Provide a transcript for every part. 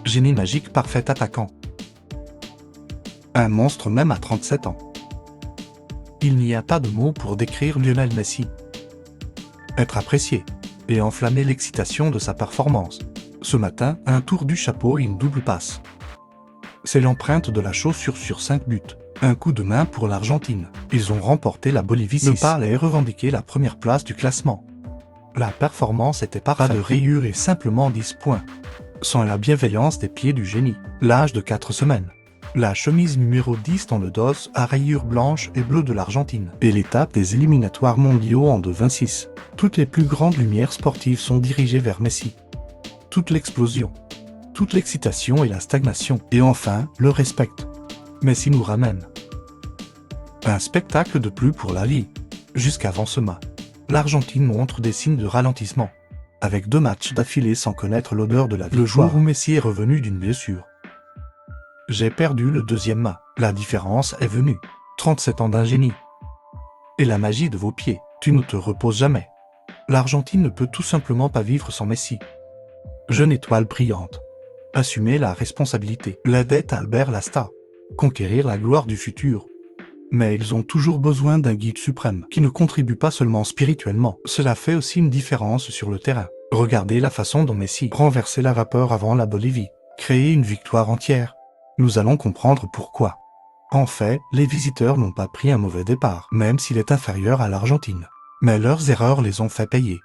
Génie magique parfait attaquant. Un monstre même à 37 ans. Il n'y a pas de mots pour décrire Lionel Messi. Être apprécié et enflammer l'excitation de sa performance. Ce matin, un tour du chapeau et une double passe. C'est l'empreinte de la chaussure sur 5 buts. Un coup de main pour l'Argentine. Ils ont remporté la Bolivie 6. Le Palais revendiqué la première place du classement. La performance était parfaite. Pas de rayures et simplement 10 points. Sans la bienveillance des pieds du génie. L'âge de 4 semaines. La chemise numéro 10 dans le dos à rayures blanches et bleues de l'Argentine. Et l'étape des éliminatoires mondiaux en 2-26. Toutes les plus grandes lumières sportives sont dirigées vers Messi. Toute l'explosion. Toute l'excitation et la stagnation. Et enfin, le respect. Messi nous ramène. Un spectacle de plus pour la Ligue. Jusqu'avant ce match, l'Argentine montre des signes de ralentissement. Avec 2 matchs d'affilée sans connaître l'odeur de la victoire. Le jour où Messi est revenu d'une blessure. J'ai perdu le deuxième match. La différence est venue. 37 ans d'un génie. Et la magie de vos pieds. Tu ne te reposes jamais. L'Argentine ne peut tout simplement pas vivre sans Messi. Jeune étoile brillante. Assumer la responsabilité. La dette à Albert Lasta. Conquérir la gloire du futur. Mais ils ont toujours besoin d'un guide suprême qui ne contribue pas seulement spirituellement. Cela fait aussi une différence sur le terrain. Regardez la façon dont Messi renversait la vapeur avant la Bolivie. Créer une victoire entière. Nous allons comprendre pourquoi. En fait, les visiteurs n'ont pas pris un mauvais départ, même s'il est inférieur à l'Argentine. Mais leurs erreurs les ont fait payer.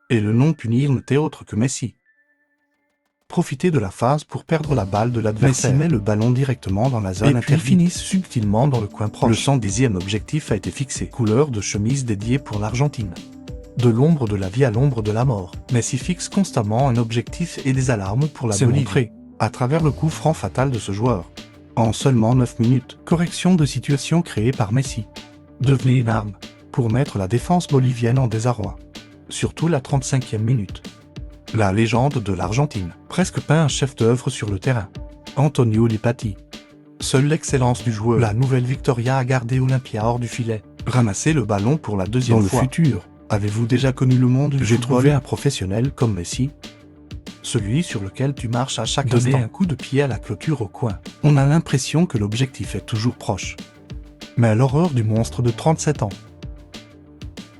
Et le non-punir n'était autre que Messi. Profiter de la phase pour perdre la balle de l'adversaire. Messi met le ballon directement dans la zone interdite. Et puis finissent subtilement dans le coin proche. Le 110e objectif a été fixé. Couleur de chemise dédiée pour l'Argentine. De l'ombre de la vie à l'ombre de la mort. Messi fixe constamment un objectif et des alarmes pour la Bolivie. Montré à travers le coup franc fatal de ce joueur. En seulement 9 minutes, correction de situation créée par Messi. Devenait une arme pour mettre la défense bolivienne en désarroi. Surtout la 35e minute. La légende de l'Argentine, presque pas un chef-d'œuvre sur le terrain. Antonio Lipatti. Seule l'excellence du joueur. La nouvelle Victoria a gardé Olympia hors du filet. Ramasser le ballon pour la deuxième fois. Dans le futur, avez-vous déjà connu le monde du football? J'ai trouvé un professionnel comme Messi. Celui sur lequel tu marches à chaque instant. Donner un coup de pied à la clôture au coin. On a l'impression que l'objectif est toujours proche. Mais l'horreur du monstre de 37 ans.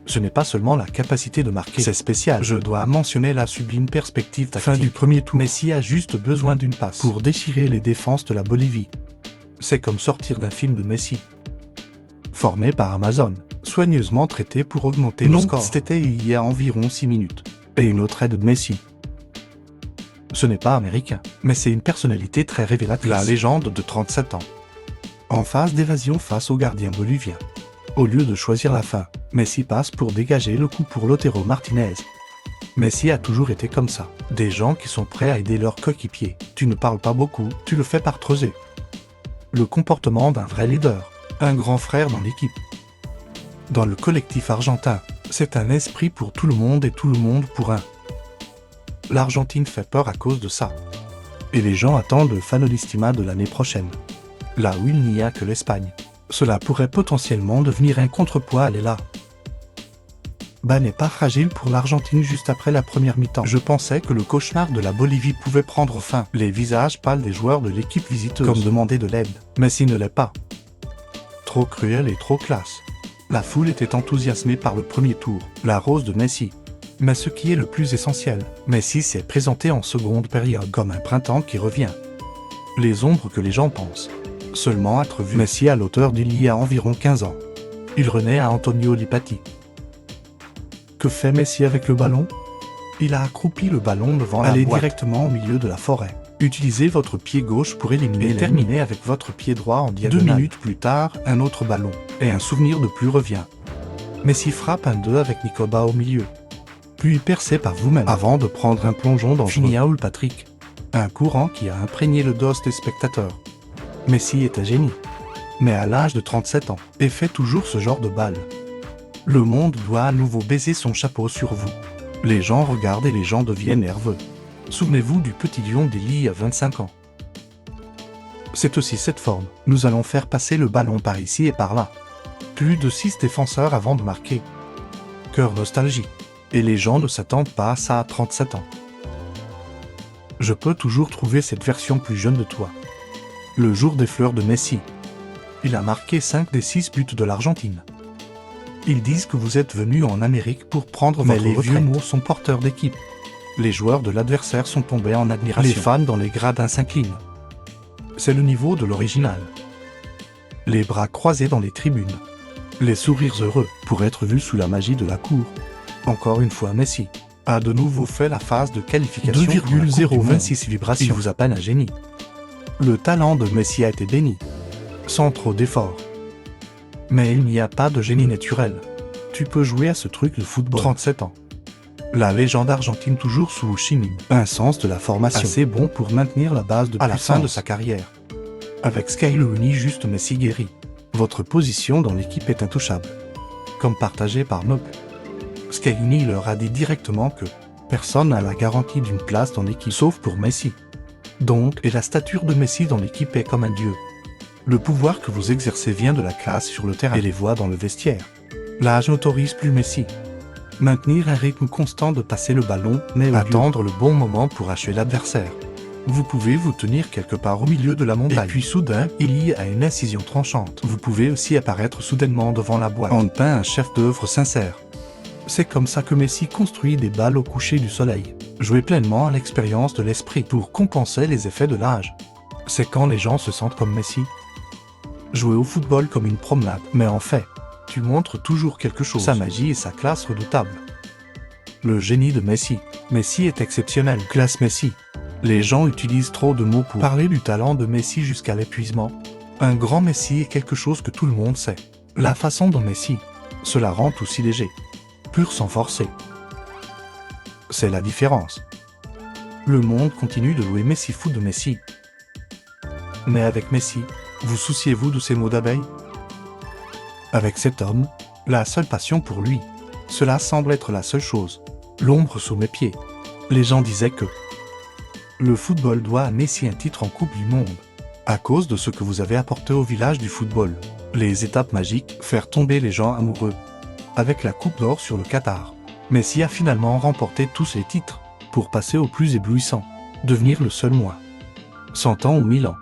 Ce n'est pas seulement la capacité de marquer, c'est spécial. Je dois mentionner la sublime perspective tactique. Fin du premier tour. Messi a juste besoin d'une passe pour déchirer les défenses de la Bolivie. C'est comme sortir d'un film de Messi. Formé par Amazon, soigneusement traité pour augmenter le score. C'était il y a environ 6 minutes. Et une autre aide de Messi. Ce n'est pas américain, mais c'est une personnalité très révélatrice. La légende de 37 ans. En phase d'évasion face au gardien bolivien. Au lieu de choisir la fin, Messi passe pour dégager le coup pour Lautaro Martinez. Messi a toujours été comme ça. Des gens qui sont prêts à aider leurs coéquipiers. Tu ne parles pas beaucoup, tu le fais par creuser. Le comportement d'un vrai leader. Un grand frère dans l'équipe. Dans le collectif argentin, c'est un esprit pour tout le monde et tout le monde pour un. L'Argentine fait peur à cause de ça. Et les gens attendent le Fanolistima de l'année prochaine. Là où il n'y a que l'Espagne. Cela pourrait potentiellement devenir un contrepoids à l'ELA. N'est pas fragile pour l'Argentine juste après la première mi-temps. Je pensais que le cauchemar de la Bolivie pouvait prendre fin. Les visages pâles des joueurs de l'équipe visiteuse comme demander de l'aide. Messi ne l'est pas. Trop cruel et trop classe. La foule était enthousiasmée par le premier tour. La rose de Messi. Mais ce qui est le plus essentiel, Messi s'est présenté en seconde période comme un printemps qui revient. Les ombres que les gens pensent. Seulement être vu. Messi à l'auteur d'il y a environ 15 ans. Il renaît à Antonio Lipatti. Que fait Messi avec le ballon? Il a accroupi le ballon devant la boîte. Allez directement au milieu de la forêt. Utilisez votre pied gauche pour éliminer et terminez avec votre pied droit en diagonale. 2 minutes plus tard, un autre ballon. Et un souvenir de plus revient. Messi frappe un 2 avec Nicoba au milieu. Puis percez par vous-même avant de prendre un plongeon dans Finiaoul Patrick. Un courant qui a imprégné le dos des spectateurs. Messi est un génie. Mais à l'âge de 37 ans, et fait toujours ce genre de balle. Le monde doit à nouveau baiser son chapeau sur vous. Les gens regardent et les gens deviennent nerveux. Souvenez-vous du petit lion d'Eli à 25 ans. C'est aussi cette forme. Nous allons faire passer le ballon par ici et par là. Plus de 6 défenseurs avant de marquer. Cœur nostalgie. Et les gens ne s'attendent pas à ça à 37 ans. Je peux toujours trouver cette version plus jeune de toi. Le jour des fleurs de Messi. Il a marqué 5 des 6 buts de l'Argentine. Ils disent que vous êtes venu en Amérique pour prendre votre retraite. Mais les vieux mots sont porteurs d'équipe. Les joueurs de l'adversaire sont tombés en admiration. Les fans dans les gradins s'inclinent. C'est le niveau de l'original. Les bras croisés dans les tribunes. Les sourires heureux pour être vus sous la magie de la cour. Encore une fois, Messi a de nouveau fait la phase de qualification 2,026 vibrations. Il vous appelle un génie. Le talent de Messi a été béni, sans trop d'efforts. Mais il n'y a pas de génie naturel. Tu peux jouer à ce truc de football. 37 ans. La légende argentine toujours sous Ho Chi Minh. Un sens de la formation assez bon pour maintenir la base depuis la fin de sa carrière. Avec Sky Looney juste Messi guéri. Votre position dans l'équipe est intouchable. Comme partagé par Nob. Sky Looney leur a dit directement que personne n'a la garantie d'une place dans l'équipe sauf pour Messi. Donc, et la stature de Messi dans l'équipe est comme un dieu. Le pouvoir que vous exercez vient de la classe sur le terrain et les voix dans le vestiaire. L'âge n'autorise plus Messi. Maintenir un rythme constant de passer le ballon, mais attendre le bon moment pour achever l'adversaire. Vous pouvez vous tenir quelque part au milieu de la montagne. Et puis soudain, il y a une incision tranchante. Vous pouvez aussi apparaître soudainement devant la boîte. On peint un chef-d'œuvre sincère. C'est comme ça que Messi construit des balles au coucher du soleil. Jouez pleinement à l'expérience de l'esprit pour compenser les effets de l'âge. C'est quand les gens se sentent comme Messi. Jouer au football comme une promenade, mais en fait, tu montres toujours quelque chose. Sa magie et sa classe redoutable. Le génie de Messi. Messi est exceptionnel. Classe Messi. Les gens utilisent trop de mots pour parler du talent de Messi jusqu'à l'épuisement. Un grand Messi est quelque chose que tout le monde sait. La façon dont Messi, cela rend tout si léger. Pur sans forcer. C'est la différence. Le monde continue de louer Messi foot de Messi. Mais avec Messi, vous souciez-vous de ces mots d'abeille? Avec cet homme, la seule passion pour lui, cela semble être la seule chose. L'ombre sous mes pieds. Les gens disaient que le football doit à Messi un titre en Coupe du Monde. À cause de ce que vous avez apporté au village du football. Les étapes magiques, faire tomber les gens amoureux. Avec la Coupe d'Or sur le Qatar. Messi a finalement remporté tous les titres, pour passer au plus éblouissant, devenir le seul moi. 100 ans ou 1000 ans.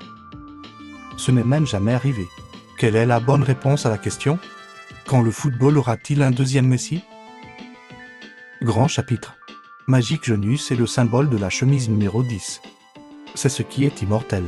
Ce n'est même jamais arrivé. Quelle est la bonne réponse à la question? Quand le football aura-t-il un deuxième Messi? Grand chapitre. Magic Genius est le symbole de la chemise numéro 10. C'est ce qui est immortel.